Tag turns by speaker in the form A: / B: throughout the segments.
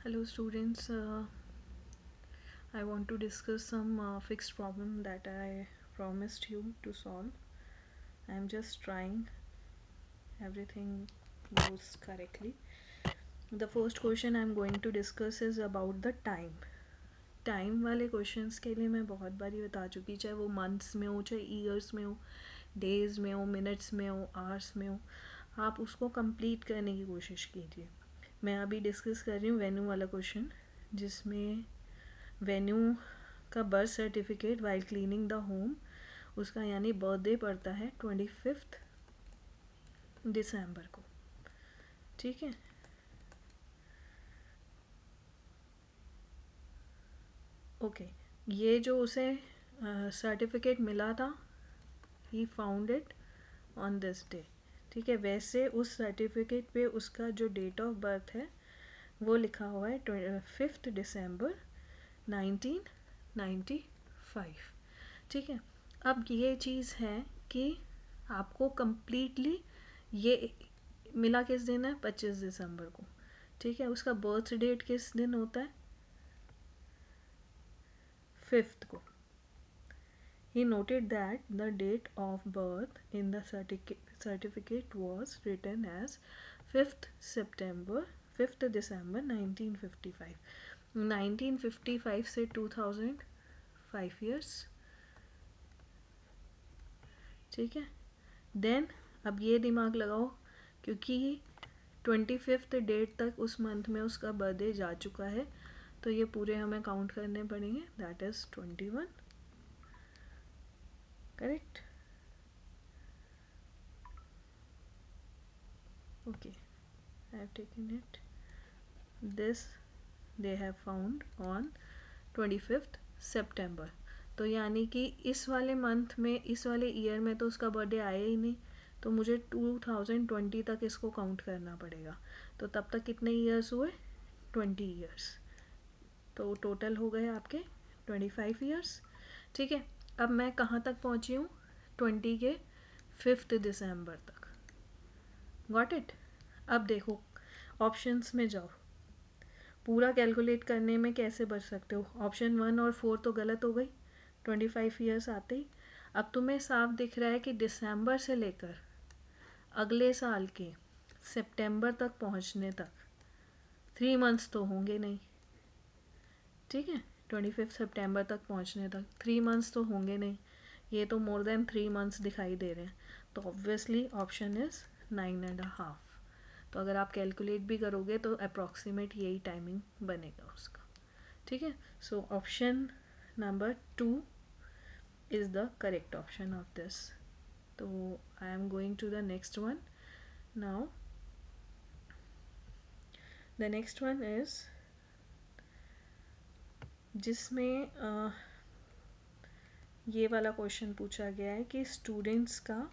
A: Hello students, I want to discuss some fixed problem that I promised you to solve. I am just trying everything goes correctly. The first question I am going to discuss is about the time. Time वाले questions के लिए मैं बहुत बारी बता चुकी, चाहे वो मंथ्स में हो, चाहे ईयर्स में हो, डेज में हो, मिनट्स में हो, आवर्स में हो, आप उसको कंप्लीट करने की कोशिश कीजिए. मैं अभी डिस्कस कर रही हूँ वेन्यू वाला क्वेश्चन, जिसमें वेन्यू का birth certificate while cleaning the home, उसका यानी बर्थडे पड़ता है 25 दिसंबर को. ठीक है. ओके. ये जो उसे सर्टिफिकेट मिला था, he found it on this day. ठीक है. वैसे उस सर्टिफिकेट पे उसका जो डेट ऑफ बर्थ है वो लिखा हुआ है 5 दिसंबर 1995. ठीक है. अब ये चीज़ है कि आपको कम्प्लीटली ये मिला किस दिन है, 25 दिसंबर को. ठीक है. उसका बर्थ डेट किस दिन होता है, 5th को. He noted that the date of birth in the certificate was written as 5th September 5th December 1955. 1955 से 2005 years. ठीक है. देन अब ये दिमाग लगाओ, क्योंकि 25th डेट तक उस मंथ में उसका बर्थडे जा चुका है, तो ये पूरे हमें काउंट करने पड़ेंगे. That is 21. Correct. Okay. I have taken it. This they have found on 25th September. तो यानी कि इस वाले मंथ में, इस वाले ईयर में तो उसका बर्थडे आया ही नहीं, तो मुझे 2020 तक इसको काउंट करना पड़ेगा. तो तब तक कितने ईयर्स हुए, 20 ईयर्स. तो टोटल हो गए आपके 25 ईयर्स. ठीक है. अब मैं कहाँ तक पहुँची हूँ, 20 के 5 दिसंबर तक. Got it. अब देखो ऑप्शंस में जाओ, पूरा कैलकुलेट करने में कैसे बच सकते हो. ऑप्शन 1 और 4 तो गलत हो गई 25 ईयर्स आते ही. अब तुम्हें साफ दिख रहा है कि दिसंबर से लेकर अगले साल के सितंबर तक पहुंचने तक 3 मंथ्स तो होंगे नहीं. ठीक है. 25 सितंबर तक पहुंचने तक 3 मंथ्स तो होंगे नहीं. ये तो मोर देन 3 मंथ्स दिखाई दे रहे हैं. तो ऑब्वियसली ऑप्शन इज़ 9.5. तो अगर आप कैलकुलेट भी करोगे तो अप्रॉक्सीमेट यही टाइमिंग बनेगा उसका. ठीक है. So option number 2 is the correct option of this. तो I am going to the next one now. The next one is जिसमें ये वाला क्वेश्चन पूछा गया है कि स्टूडेंट्स का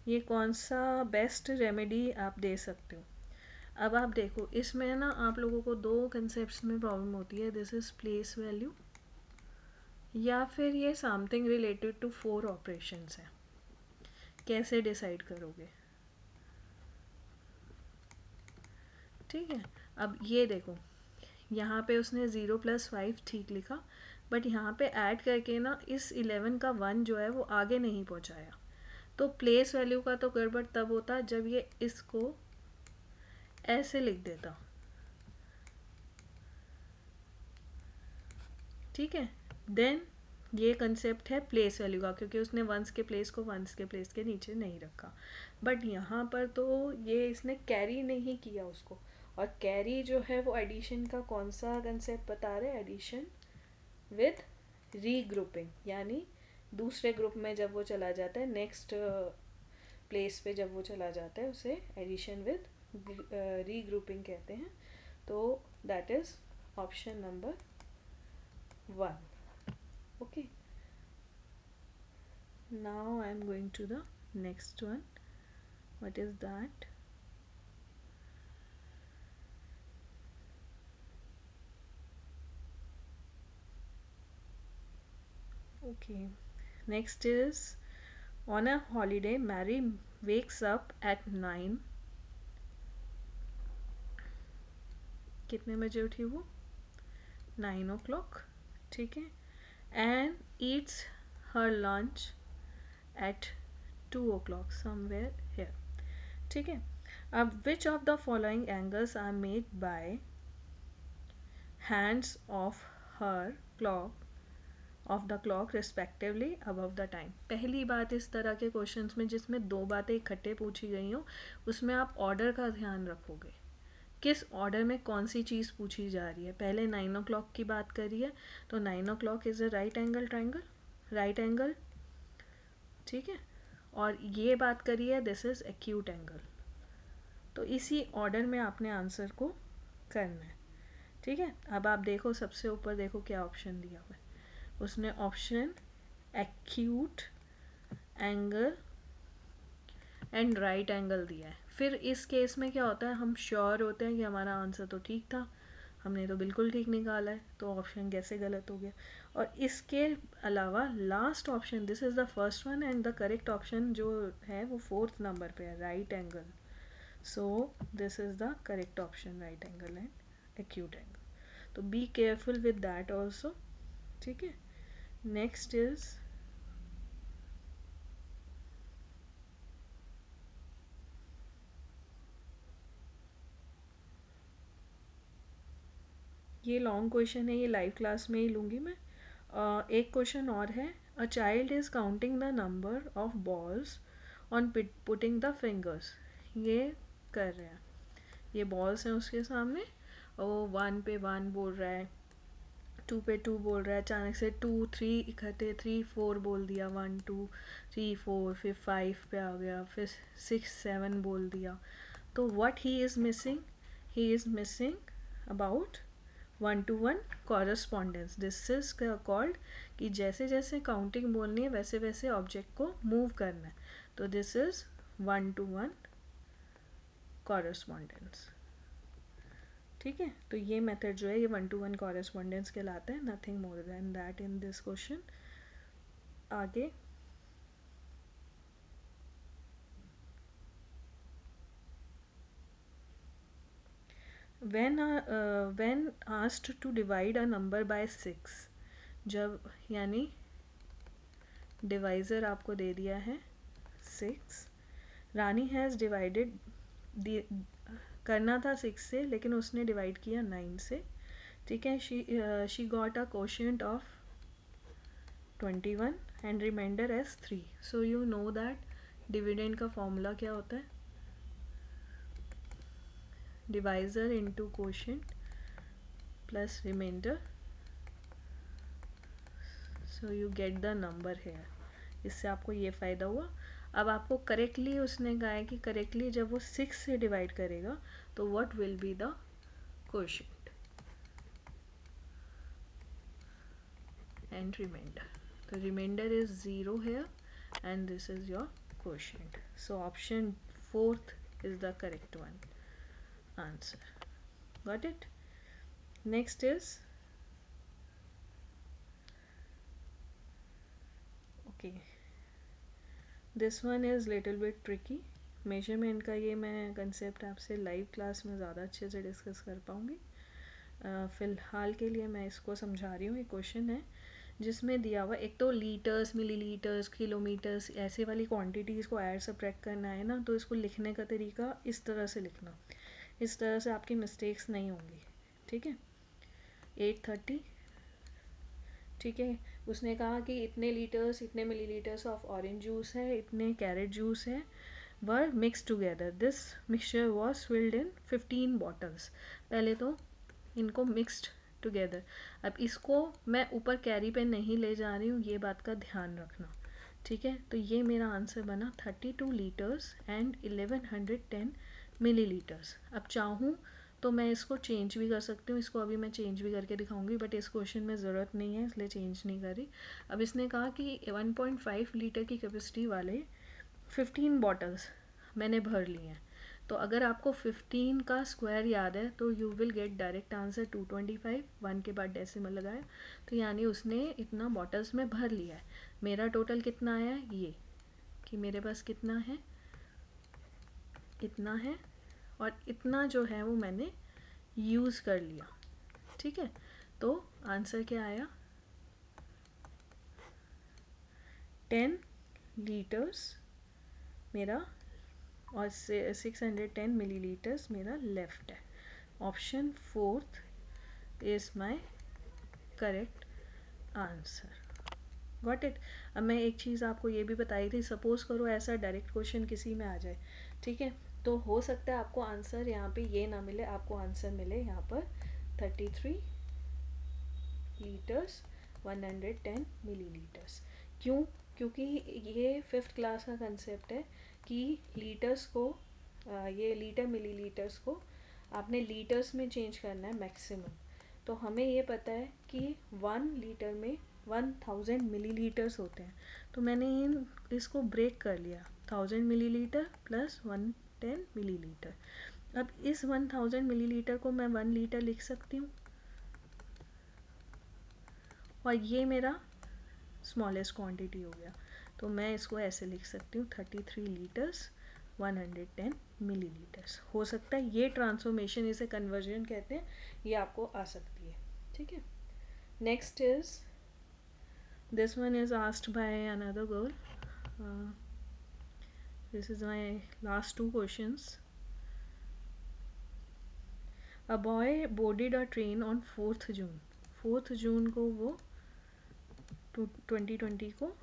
A: ये कौन सा बेस्ट रेमेडी आप दे सकते हो. अब आप देखो, इसमें ना आप लोगों को दो कंसेप्ट्स में प्रॉब्लम होती है. दिस इज़ प्लेस वैल्यू, या फिर ये समथिंग रिलेटेड टू 4 ऑपरेशंस है. कैसे डिसाइड करोगे. ठीक है. अब ये देखो, यहाँ पे उसने 0 + 5 ठीक लिखा, बट यहाँ पे ऐड करके ना इस 11 का 1 जो है वो आगे नहीं पहुँचाया. तो प्लेस वैल्यू का तो गड़बड़ तब होता जब ये इसको ऐसे लिख देता. ठीक है. देन ये कंसेप्ट है प्लेस वैल्यू का, क्योंकि उसने वंस के प्लेस को वंस के प्लेस के नीचे नहीं रखा. बट यहाँ पर तो ये इसने कैरी नहीं किया उसको. और कैरी जो है वो एडिशन का कौन सा कंसेप्ट बता रहे हैं, एडिशन विद रीग्रुपिंग, यानी दूसरे ग्रुप में जब वो चला जाता है, नेक्स्ट प्लेस पे जब वो चला जाता है, उसे एडिशन विद रीग्रुपिंग कहते हैं. तो that is option number 1. Okay. Now I am going to the next one. What is that? Okay. Next is, on a holiday, Mary wakes up at 9 कितने बजे उठी वो? 9 o'clock, ठीक है. And eats her lunch at 2 o'clock somewhere here, ठीक है. अब which of the following angles are made by hands of her clock of the clock respectively above the time. पहली बात, इस तरह के क्वेश्चंस में जिसमें दो बातें इकट्ठे पूछी गई हो उसमें आप ऑर्डर का ध्यान रखोगे. किस ऑर्डर में कौन सी चीज़ पूछी जा रही है. पहले 9 o'clock की बात करी है तो 9 o'clock is a right angle triangle, right angle, ठीक है. और ये बात करी है दिस इज़ एक्यूट एंगल. तो इसी ऑर्डर में आपने आंसर को करना है, ठीक है. अब आप देखो सबसे ऊपर देखो क्या ऑप्शन दिया हुआ है. उसने option acute angle and right angle दिया है. फिर इस केस में क्या होता है, हम श्योर होते हैं कि हमारा आंसर तो ठीक था, हमने तो बिल्कुल ठीक निकाला है, तो ऑप्शन कैसे गलत हो गया. और इसके अलावा last option, this is the first one and the correct option जो है वो 4th नंबर पे है, right angle. So this is the correct option, right angle and acute angle. तो be careful with that also, ठीक है. Next is ये long question है, ये लाइव क्लास में ही लूँगी मैं. एक क्वेश्चन और है. A child is counting the number of balls on putting the fingers. ये कर रहे हैं, ये बॉल्स हैं उसके सामने और वो 1 पे 1 बोल रहा है, 2 पे 2 बोल रहा है. अचानक से 2 3 इकट्ठे 3 4 बोल दिया, 1 2 3 4, फिर 5 पे आ गया, फिर 6 7 बोल दिया. तो what he is missing, he is missing about 1-to-1 correspondence. This is called कि जैसे जैसे काउंटिंग बोलनी है वैसे वैसे ऑब्जेक्ट को मूव करना है. तो दिस इज 1-to-1 कॉरस्पॉन्डेंस, ठीक है. तो ये मेथड जो है ये 1-to-1 कॉरस्पॉन्डेंस कहलाता है, nothing more than that in this question. आगे when asked to divide a number by 6, जब यानी डिवाइज़र आपको दे दिया है 6, रानी हैज़ डिवाइडेड, करना था 6 से लेकिन उसने डिवाइड किया 9 से, ठीक है. She got a quotient of 21 and reminder as 3. So you know that dividend का फॉर्मूला क्या होता है, divisor into quotient plus reminder. So you get the number here. इससे आपको ये फ़ायदा हुआ. अब आपको करेक्टली उसने कहा है कि करेक्टली जब वो 6 से डिवाइड करेगा तो what will be the quotient and remainder. तो remainder is 0 here and this is your quotient. So option 4th is the correct one answer. Got it? Next is okay, this one is little bit tricky. Measurement का ये मैं concept आपसे live class में ज़्यादा अच्छे से discuss कर पाऊँगी. फ़िलहाल के लिए मैं इसको समझा रही हूँ. एक क्वेश्चन है जिसमें दिया हुआ, एक तो लीटर्स मिलीलीटर्स किलोमीटर्स ऐसे वाली क्वांटिटीज़ को ऐड सब्ट्रैक्ट करना है ना, तो इसको लिखने का तरीका इस तरह से लिखना, इस तरह से आपकी मिस्टेक्स नहीं होंगी, ठीक है. 830, ठीक है. उसने कहा कि इतने लीटर्स इतने मिलीलीटर्स ऑफ ऑरेंज जूस है, इतने कैरेट जूस है, were mix together. This mixture was filled in 15 bottles. पहले तो इनको मिक्सड टुगेदर. अब इसको मैं ऊपर कैरी पे नहीं ले जा रही हूँ, ये बात का ध्यान रखना, ठीक है. तो ये मेरा आंसर बना 32 लीटर्स एंड 1110 मिलीलीटर्स. अब चाहूँ तो मैं इसको चेंज भी कर सकती हूँ, इसको अभी मैं चेंज भी करके दिखाऊंगी, बट इस क्वेश्चन में ज़रूरत नहीं है इसलिए चेंज नहीं कर रही. अब इसने कहा कि 1.5 लीटर की कैपेसिटी वाले 15 बॉटल्स मैंने भर लिए हैं. तो अगर आपको 15 का स्क्वायर याद है तो you will get direct answer 225. 1 के बाद डेसिमल लगाया तो यानी उसने इतना बॉटल्स में भर लिया है. मेरा टोटल कितना आया, ये कि मेरे पास कितना है, इतना है, और इतना जो है वो मैंने यूज़ कर लिया, ठीक है। तो आंसर क्या आया, 10 लीटर्स मेरा और 610 मिलीलीटर्स मेरा लेफ्ट है। Option fourth is my correct answer. Got it. अब मैं एक चीज़ आपको ये भी बताई थी, सपोज़ करो ऐसा डायरेक्ट क्वेश्चन किसी में आ जाए, ठीक है, तो हो सकता है आपको आंसर यहाँ पे ये ना मिले, आपको आंसर मिले यहाँ पर 33 लीटर्स 110 मिलीलीटर्स। क्यों? क्योंकि ये फिफ्थ क्लास का कंसेप्ट है कि लीटर्स को ये लीटर मिलीलीटर्स को आपने लीटर्स में चेंज करना है मैक्सिमम। तो हमें ये पता है कि 1 लीटर में 1000 मिलीलीटर्स होते हैं, तो मैंने इसको ब्रेक कर लिया, 1000 मिलीलीटर प्लस 110 मिलीलीटर। अब इस 1000 मिलीलीटर को मैं 1 लीटर लिख सकती हूँ, और ये मेरा स्मॉलेस्ट क्वांटिटी हो गया, तो मैं इसको ऐसे लिख सकती हूँ 33 लीटर्स 110 मिलीलीटर्स। हो सकता है ये ट्रांसफॉर्मेशन, इसे कन्वर्जन कहते हैं, ये आपको आ सकती है, ठीक है। Next is, this one is asked by another girl, this is my last 2 questions. A boy boarded a train on 4th June, 4th जून को वो 2020 को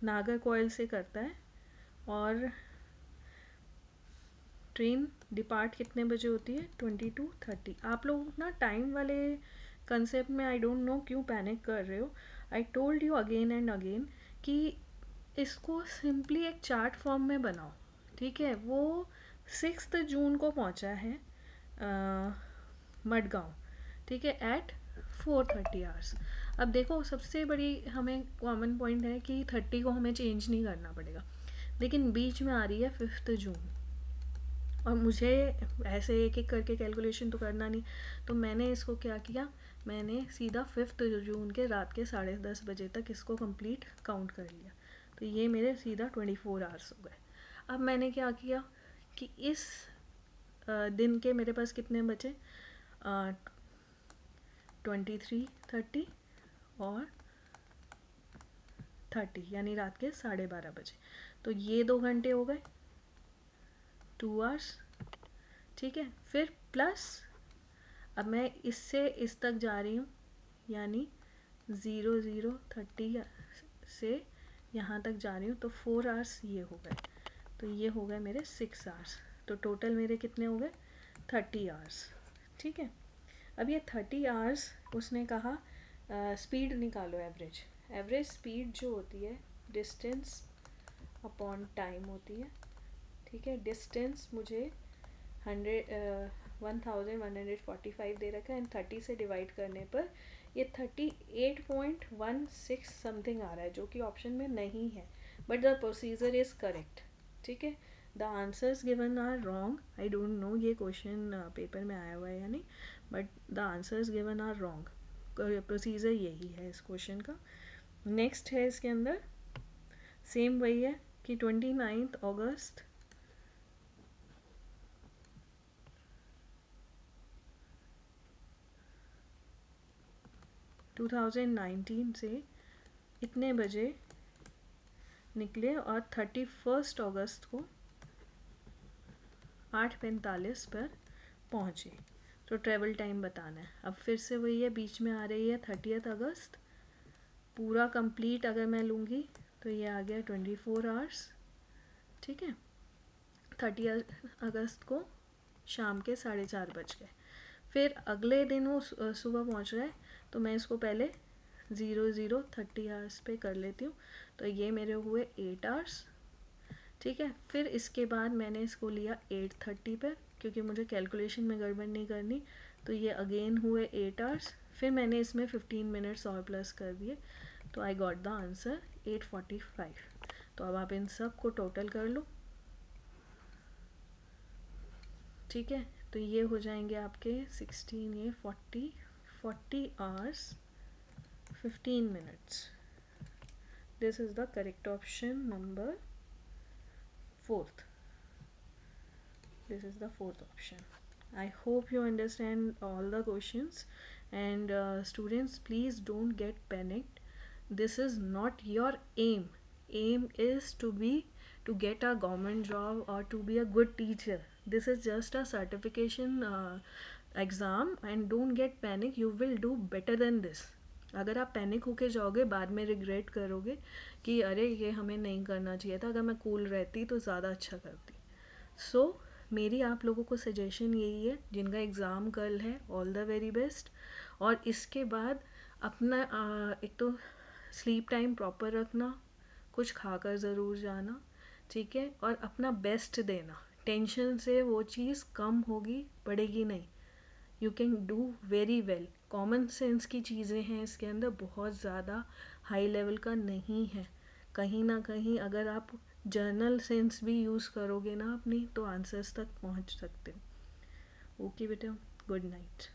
A: नागरकोइल से करता है, और ट्रेन डिपार्ट कितने बजे होती है, 22:30। आप लोग ना टाइम वाले कंसेप्ट में आई डोंट नो क्यों पैनिक कर रहे हो। I told you again and again कि इसको सिंपली एक चार्ट फॉर्म में बनाओ, ठीक है। वो 6 जून को पहुंचा है मडगांव, ठीक है, एट 4:30 आवर्स। अब देखो सबसे बड़ी हमें कॉमन पॉइंट है कि 30 को हमें चेंज नहीं करना पड़ेगा, लेकिन बीच में आ रही है 5th जून, और मुझे ऐसे एक एक करके कैलकुलेशन तो करना नहीं, तो मैंने इसको क्या किया, मैंने सीधा 5th जून के रात के 10:30 बजे तक इसको कंप्लीट काउंट कर लिया, तो ये मेरे सीधा 24 आवर्स हो गए। अब मैंने क्या किया कि इस दिन के मेरे पास कितने बचे, 23, 30 और 30, यानी रात के 12:30 बजे, तो ये 2 घंटे हो गए, 2 आवर्स, ठीक है। फिर प्लस अब मैं इससे इस तक जा रही हूँ, यानी 00:30 से यहाँ तक जा रही हूँ, तो 4 आवर्स ये हो गए, तो ये हो गए मेरे 6 आवर्स, तो टोटल मेरे कितने हो गए, 30 आवर्स, ठीक है। अब ये 30 आवर्स उसने कहा स्पीड निकालो, एवरेज, एवरेज स्पीड जो होती है डिस्टेंस अपॉन टाइम होती है, ठीक है। डिस्टेंस मुझे 1145 दे रखा है, एंड 30 से डिवाइड करने पर ये 38.16 समथिंग आ रहा है, जो कि ऑप्शन में नहीं है, but the procedure is correct, ठीक है। The answers given are wrong, I don't know ये क्वेश्चन पेपर में आया हुआ है या नहीं, but the answers given are wrong, procedure यही है इस क्वेश्चन का। नेक्स्ट है इसके अंदर सेम वही है कि 29 अगस्त 2019 से इतने बजे निकले और 31 अगस्त को 8:45 पर पहुँचे, तो ट्रेवल टाइम बताना है। अब फिर से वही है, बीच में आ रही है 30 अगस्त, पूरा कंप्लीट अगर मैं लूँगी तो ये आ गया 24 आवर्स, ठीक है। 30 अगस्त को शाम के 4:30 बज गए, फिर अगले दिन वो सुबह पहुँच रहा है, तो मैं इसको पहले 00:30 आवर्स पे कर लेती हूँ, तो ये मेरे हुए 8 आवर्स, ठीक है। फिर इसके बाद मैंने इसको लिया 8:30 पर, क्योंकि मुझे कैलकुलेशन में गड़बड़ नहीं करनी, तो ये अगेन हुए 8 आवर्स, फिर मैंने इसमें 15 मिनट्स और प्लस कर दिए, तो आई गॉट द आंसर 8:45। तो अब आप इन सब को टोटल कर लो, ठीक है, तो ये हो जाएंगे आपके 16, ये 40 hours 15 minutes. This is the correct option number 4th, this is the 4th option. I hope you understand all the questions. And students, please don't get panicked. This is not your aim. Aim is to get a government job or to be a good teacher. This is just a certification exam, and don't get panic. You will do better than this. अगर आप panic होके जाओगे बाद में regret करोगे कि अरे ये हमें नहीं करना चाहिए था, अगर मैं कूल रहती तो ज़्यादा अच्छा करती. सो मेरी आप लोगों को सजेशन यही है जिनका एग्ज़ाम कल है, ऑल द वेरी बेस्ट. और इसके बाद अपना एक तो स्लीप टाइम प्रॉपर रखना, कुछ खाकर ज़रूर जाना, ठीक है, और अपना बेस्ट देना. टेंशन से वो चीज़ कम होगी, बढ़ेगी नहीं. You can do very well. Common sense की चीज़ें हैं इसके अंदर, बहुत ज़्यादा हाई लेवल का नहीं है. कहीं ना कहीं अगर आप जर्नल सेंस भी यूज़ करोगे ना अपनी, तो आंसर्स तक पहुंच सकते हो. ओके बेटा, गुड नाइट.